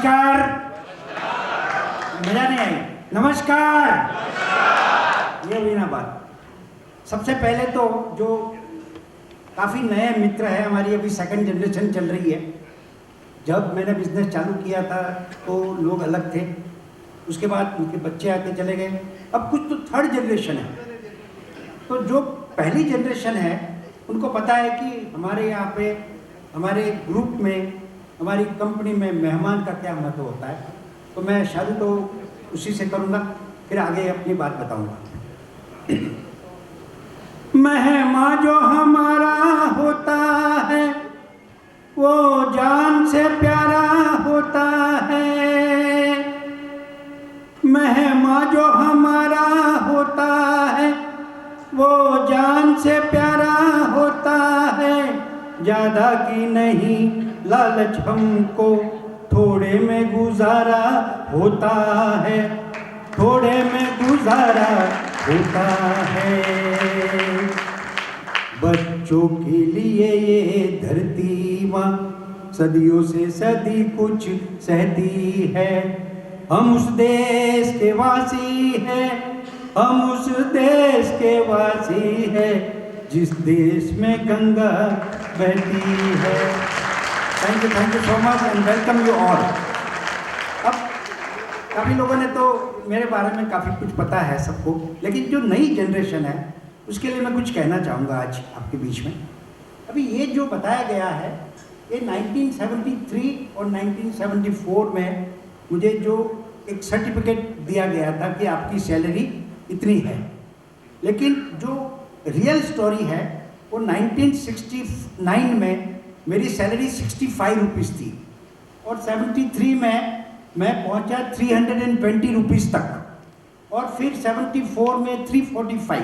नमस्कार। मजा नहीं आई? नमस्कार। ये हुई ना बात। सबसे पहले तो जो काफ़ी नए मित्र है हमारी, अभी सेकंड जनरेशन चल रही है। जब मैंने बिजनेस चालू किया था तो लोग अलग थे, उसके बाद उनके बच्चे आते चले गए, अब कुछ तो थर्ड जनरेशन है। तो जो पहली जनरेशन है उनको पता है कि हमारे यहाँ पे हमारे ग्रुप में, हमारी कंपनी में मेहमान का क्या महत्व होता है। तो मैं शुरू तो उसी से करूँगा, फिर आगे अपनी बात बताऊँगा। मेहमान जो हमारा होता है वो जान से प्यारा होता है। मेहमान जो हमारा होता है वो जान से प्यारा होता है। ज़्यादा की नहीं लालच हमको थोड़े में गुजारा होता है, थोड़े में गुजारा होता है। बच्चों के लिए ये धरती माँ सदियों से सदी कुछ सहती है। हम उस देश के वासी हैं, हम उस देश के वासी हैं जिस देश में गंगा बहती है। Thank you so much and welcome you all. अब काफ़ी लोगों ने तो मेरे बारे में काफ़ी कुछ पता है सबको, लेकिन जो नई जनरेशन है उसके लिए मैं कुछ कहना चाहूँगा आज आपके बीच में। अभी ये जो बताया गया है ये 1973 और 1974 में मुझे जो एक सर्टिफिकेट दिया गया था कि आपकी सैलरी इतनी है, लेकिन जो रियल स्टोरी है वो 1969 में मेरी सैलरी 65 रुपीज़ थी और 73 में मैं पहुंचा 320 रुपीज़ तक और फिर 74 में 345,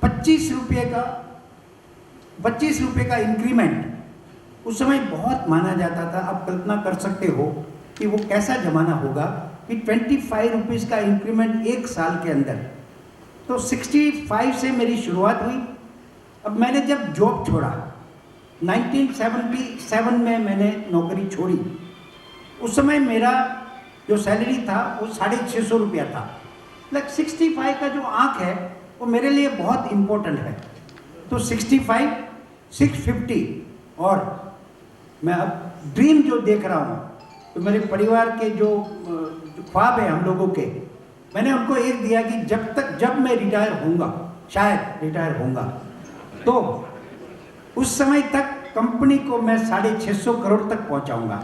25 रुपये का इंक्रीमेंट उस समय बहुत माना जाता था। आप कल्पना कर सकते हो कि वो कैसा ज़माना होगा कि 25 रुपीज़ का इंक्रीमेंट एक साल के अंदर। तो 65 से मेरी शुरुआत हुई। अब मैंने जब जॉब छोड़ा 1977 में मैंने नौकरी छोड़ी, उस समय मेरा जो सैलरी था वो 650 रुपया था। लाइक 65 का जो आंक है वो मेरे लिए बहुत इम्पोर्टेंट है। तो 65, 650 और मैं अब ड्रीम जो देख रहा हूँ, तो मेरे परिवार के जो ख्वाब है हम लोगों के, मैंने उनको एक दिया कि जब मैं रिटायर होऊंगा, शायद रिटायर होऊंगा, तो उस समय तक कंपनी को मैं 650 करोड़ तक पहुंचाऊंगा।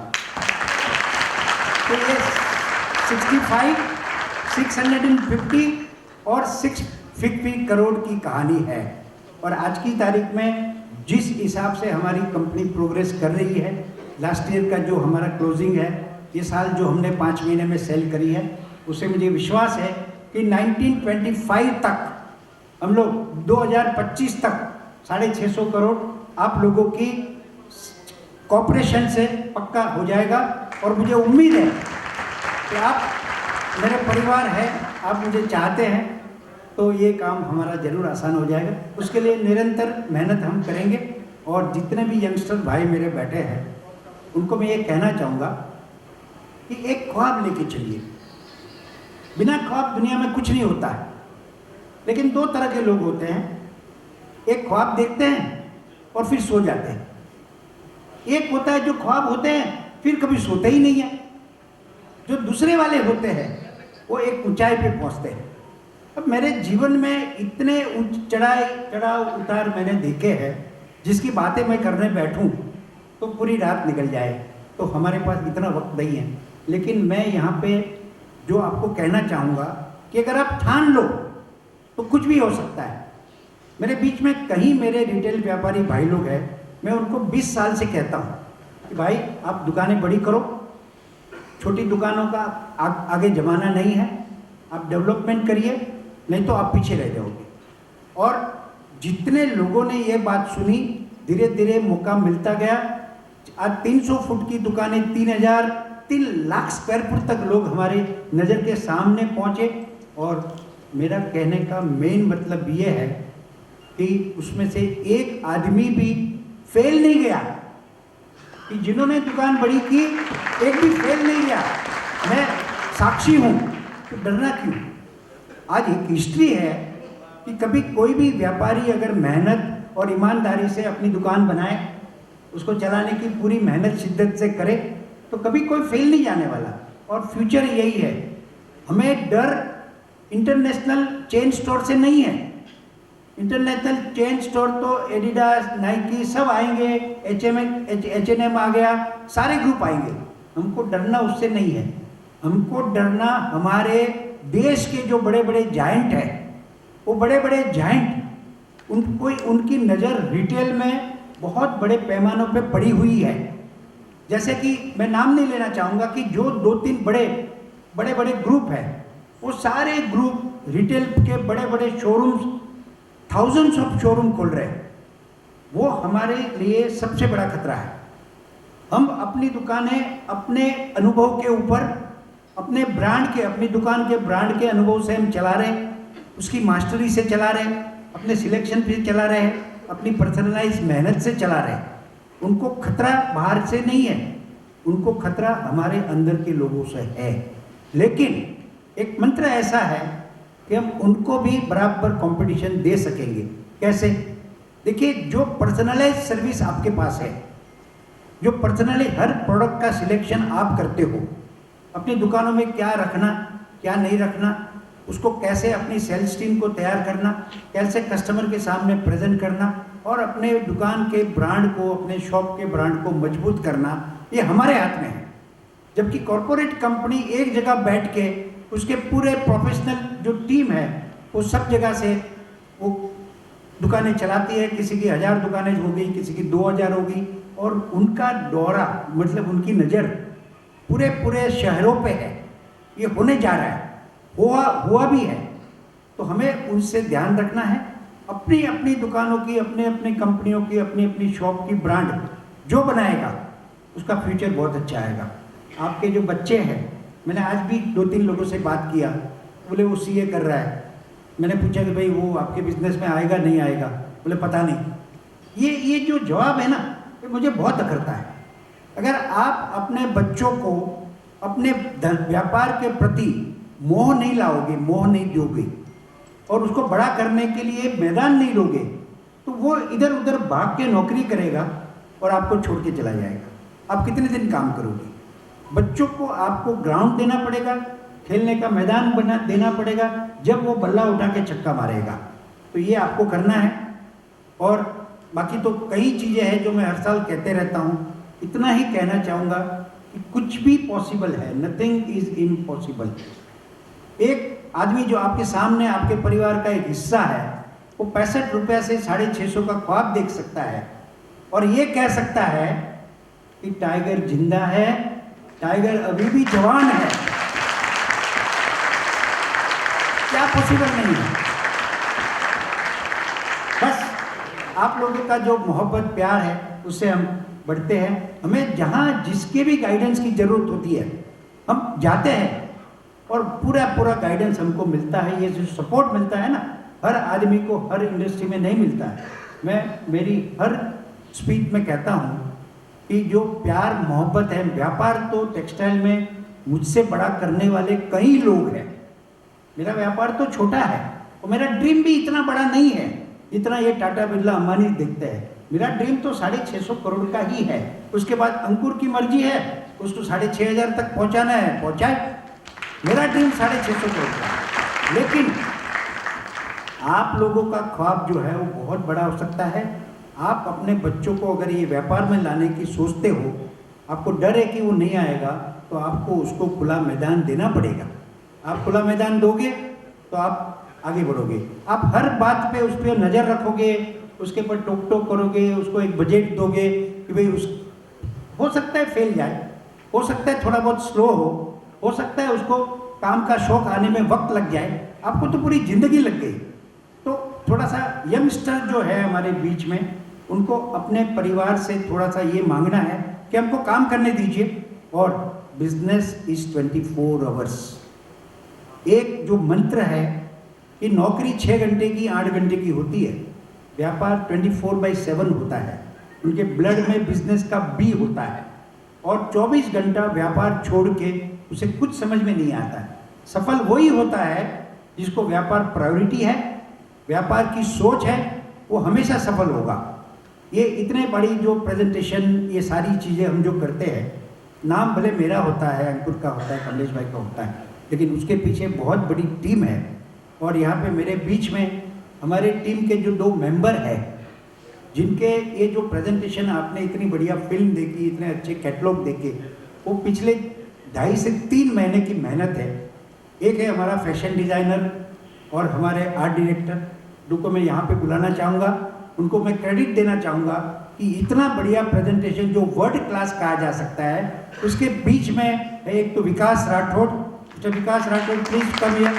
तो ये 65, 650 और 650 करोड़ की कहानी है। और आज की तारीख में जिस हिसाब से हमारी कंपनी प्रोग्रेस कर रही है, लास्ट ईयर का जो हमारा क्लोजिंग है, ये साल जो हमने 5 महीने में सेल करी है, उससे मुझे विश्वास है कि 1925 तक हम लोग 2025 तक 650 करोड़ आप लोगों की कॉपरेशन से पक्का हो जाएगा। और मुझे उम्मीद है कि आप मेरे परिवार हैं, आप मुझे चाहते हैं, तो ये काम हमारा ज़रूर आसान हो जाएगा। उसके लिए निरंतर मेहनत हम करेंगे। और जितने भी यंगस्टर भाई मेरे बैठे हैं उनको मैं ये कहना चाहूँगा कि एक ख्वाब लेके चलिए। बिना ख्वाब दुनिया में कुछ नहीं होता है। लेकिन 2 तरह के लोग होते हैं, एक ख्वाब देखते हैं और फिर सो जाते हैं। एक होता है जो ख्वाब होते हैं फिर कभी सोते ही नहीं है। जो दूसरे वाले होते हैं वो एक ऊंचाई पे पहुंचते हैं। अब मेरे जीवन में इतने चढ़ाव उतार मैंने देखे हैं, जिसकी बातें मैं करने बैठूं तो पूरी रात निकल जाए। तो हमारे पास इतना वक्त नहीं है। लेकिन मैं यहाँ पे जो आपको कहना चाहूँगा कि अगर आप ठान लो तो कुछ भी हो सकता है। मेरे बीच में कहीं मेरे रिटेल व्यापारी भाई लोग हैं, मैं उनको 20 साल से कहता हूँ कि भाई आप दुकानें बड़ी करो, छोटी दुकानों का आगे ज़माना नहीं है, आप डेवलपमेंट करिए, नहीं तो आप पीछे रह जाओगे। और जितने लोगों ने ये बात सुनी, धीरे धीरे मौका मिलता गया। आज 300 फुट की दुकानें 3 लाख स्क्वायर फुट तक लोग हमारे नज़र के सामने पहुँचे। और मेरा कहने का मेन मतलब ये है कि उसमें से एक आदमी भी फेल नहीं गया। कि जिन्होंने दुकान बड़ी की एक भी फेल नहीं गया, मैं साक्षी हूँ, तो डरना क्यों? आज एक हिस्ट्री है कि कभी कोई भी व्यापारी अगर मेहनत और ईमानदारी से अपनी दुकान बनाए, उसको चलाने की पूरी मेहनत शिद्दत से करे, तो कभी कोई फेल नहीं जाने वाला। और फ्यूचर यही है। हमें डर इंटरनेशनल चेन स्टोर से नहीं है। इंटरनेशनल चेन स्टोर तो एडिडास, नाइकी सब आएंगे, H&M आ गया, सारे ग्रुप आएंगे। हमको डरना उससे नहीं है, हमको डरना हमारे देश के जो बड़े बड़े जायंट हैं, वो बड़े बड़े जायंट उनकी नज़र रिटेल में बहुत बड़े पैमानों पे पड़ी हुई है। जैसे कि मैं नाम नहीं लेना चाहूँगा कि जो 2-3 बड़े ग्रुप हैं, वो सारे ग्रुप रिटेल के बड़े बड़े शोरूम्स, थाउजेंड्स ऑफ शोरूम खोल रहे हैं। वो हमारे लिए सबसे बड़ा खतरा है। हम अपनी दुकानें अपने अनुभव के ऊपर, अपने ब्रांड के, अपनी दुकान के ब्रांड के अनुभव से हम चला रहे हैं, उसकी मास्टरी से चला रहे हैं, अपने सिलेक्शन पे चला रहे हैं, अपनी पर्सनलाइज मेहनत से चला रहे हैं। उनको खतरा बाहर से नहीं है, उनको खतरा हमारे अंदर के लोगों से है। लेकिन एक मंत्र ऐसा है कि हम उनको भी बराबर कंपटीशन दे सकेंगे। कैसे? देखिए, जो पर्सनलाइज सर्विस आपके पास है, जो पर्सनली हर प्रोडक्ट का सिलेक्शन आप करते हो, अपनी दुकानों में क्या रखना क्या नहीं रखना, उसको कैसे अपनी सेल्स टीम को तैयार करना, कैसे कस्टमर के सामने प्रेजेंट करना और अपने दुकान के ब्रांड को, अपने शॉप के ब्रांड को मजबूत करना, ये हमारे हाथ में है। जबकि कॉरपोरेट कंपनी एक जगह बैठ के उसके पूरे प्रोफेशनल जो टीम है वो सब जगह से वो दुकानें चलाती है। किसी की 1000 दुकानें होगी, किसी की 2000 होगी, और उनका दौरा, मतलब उनकी नज़र पूरे शहरों पे है। ये होने जा रहा है, हुआ भी है। तो हमें उनसे ध्यान रखना है। अपनी अपनी दुकानों की, अपने अपने कंपनियों की, अपनी अपनी शॉप की ब्रांड जो बनाएगा उसका फ्यूचर बहुत अच्छा आएगा। आपके जो बच्चे हैं, मैंने आज भी 2-3 लोगों से बात किया, बोले वो CA कर रहा है। मैंने पूछा कि भाई वो आपके बिजनेस में आएगा नहीं आएगा? बोले पता नहीं। ये जो जवाब है ना, ये मुझे बहुत अखरता है। अगर आप अपने बच्चों को अपने व्यापार के प्रति मोह नहीं लाओगे, मोह नहीं दोगे और उसको बड़ा करने के लिए मैदान नहीं दोगे, तो वो इधर उधर भाग के नौकरी करेगा और आपको छोड़ के चला जाएगा। आप कितने दिन काम करोगे? बच्चों को आपको ग्राउंड देना पड़ेगा, खेलने का मैदान बना देना पड़ेगा, जब वो बल्ला उठा के छक्का मारेगा। तो ये आपको करना है। और बाकी तो कई चीज़ें हैं जो मैं हर साल कहते रहता हूँ। इतना ही कहना चाहूँगा कि कुछ भी पॉसिबल है, नथिंग इज इम्पॉसिबल। एक आदमी जो आपके सामने आपके परिवार का एक हिस्सा है, वो 65 रुपये से 650 का ख्वाब देख सकता है और ये कह सकता है कि टाइगर जिंदा है, टाइगर अभी भी जवान है। क्या पॉसिबल नहीं है? बस आप लोगों का जो मोहब्बत प्यार है उससे हम बढ़ते हैं। हमें जहाँ जिसके भी गाइडेंस की ज़रूरत होती है हम जाते हैं और पूरा गाइडेंस हमको मिलता है। ये जो सपोर्ट मिलता है ना, हर आदमी को हर इंडस्ट्री में नहीं मिलता है। मैं मेरी हर स्पीच में कहता हूँ कि जो प्यार मोहब्बत है, व्यापार तो टेक्सटाइल में मुझसे बड़ा करने वाले कई लोग हैं। मेरा व्यापार तो छोटा है और मेरा ड्रीम भी इतना बड़ा नहीं है जितना ये टाटा बिरला अंबानी देखते हैं। मेरा ड्रीम तो 650 करोड़ का ही है। उसके बाद अंकुर की मर्जी है, उसको 6500 तक पहुंचाना है, पहुंचाए। मेरा ड्रीम 650 करोड़ का। लेकिन आप लोगों का ख्वाब जो है वो बहुत बड़ा हो सकता है। आप अपने बच्चों को अगर ये व्यापार में लाने की सोचते हो, आपको डर है कि वो नहीं आएगा, तो आपको उसको खुला मैदान देना पड़ेगा। आप खुला मैदान दोगे तो आप आगे बढ़ोगे। आप हर बात पे उस पर नज़र रखोगे, उसके ऊपर टोक टोक करोगे, उसको एक बजट दोगे कि भाई हो सकता है फेल जाए, हो सकता है थोड़ा बहुत स्लो हो सकता है उसको काम का शौक आने में वक्त लग जाए। आपको तो पूरी ज़िंदगी लग गई। तो थोड़ा सा यंगस्टर जो है हमारे बीच में, उनको अपने परिवार से थोड़ा सा ये मांगना है कि हमको काम करने दीजिए। और बिजनेस इज 24 आवर्स। एक जो मंत्र है कि नौकरी 6 घंटे की 8 घंटे की होती है, व्यापार 24/7 होता है। उनके ब्लड में बिजनेस का बी होता है और 24 घंटा व्यापार छोड़ के उसे कुछ समझ में नहीं आता है। सफल वही होता है जिसको व्यापार प्रायोरिटी है, व्यापार की सोच है, वो हमेशा सफल होगा। ये इतने बड़ी जो प्रेजेंटेशन, ये सारी चीज़ें हम जो करते हैं, नाम भले मेरा होता है, अंकुर का होता है, कमलेश भाई का होता है, लेकिन उसके पीछे बहुत बड़ी टीम है। और यहाँ पे मेरे बीच में हमारे टीम के जो 2 मेंबर हैं, जिनके ये जो प्रेजेंटेशन आपने इतनी बढ़िया फिल्म देखी, इतने अच्छे कैटलॉग देखे, वो पिछले 2.5 से 3 महीने की मेहनत है। एक है हमारा फैशन डिज़ाइनर और हमारे आर्ट डायरेक्टर, जिनको मैं यहाँ पे बुलाना चाहूँगा। उनको मैं क्रेडिट देना चाहूँगा कि इतना बढ़िया प्रेजेंटेशन जो वर्ल्ड क्लास कहा जा सकता है, उसके बीच में है एक तो Vikas Rathore. Mister Vikas Rathore, please come here.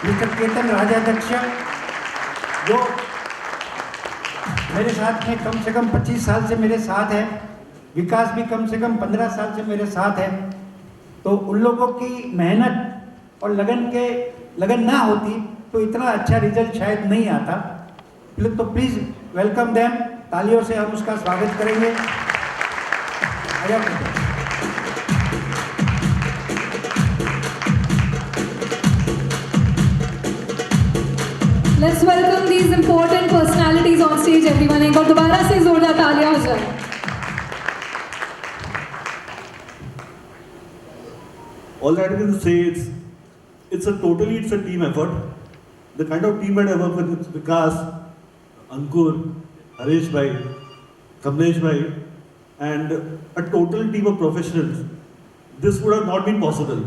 Mister Ketan Rajadhyaksha, जो मेरे साथ में कम से कम 25 साल से मेरे साथ है। विकास भी कम से कम 15 साल से मेरे साथ है। तो उन लोगों की मेहनत और लगन ना होती तो इतना अच्छा रिजल्ट शायद नहीं आता। तो प्लीज़ वेलकम देम, तालियों से हम उसका स्वागत करेंगे। Let's welcome these important personalities on stage, everyone. एक और दोबारा से जोरदार तालियां हो जाए। All that I can say is, it's a team effort. The kind of team that I work with Vikas, Ankur, Harish bhai, Kamlesh bhai, and a total team of professionals. This would have not been possible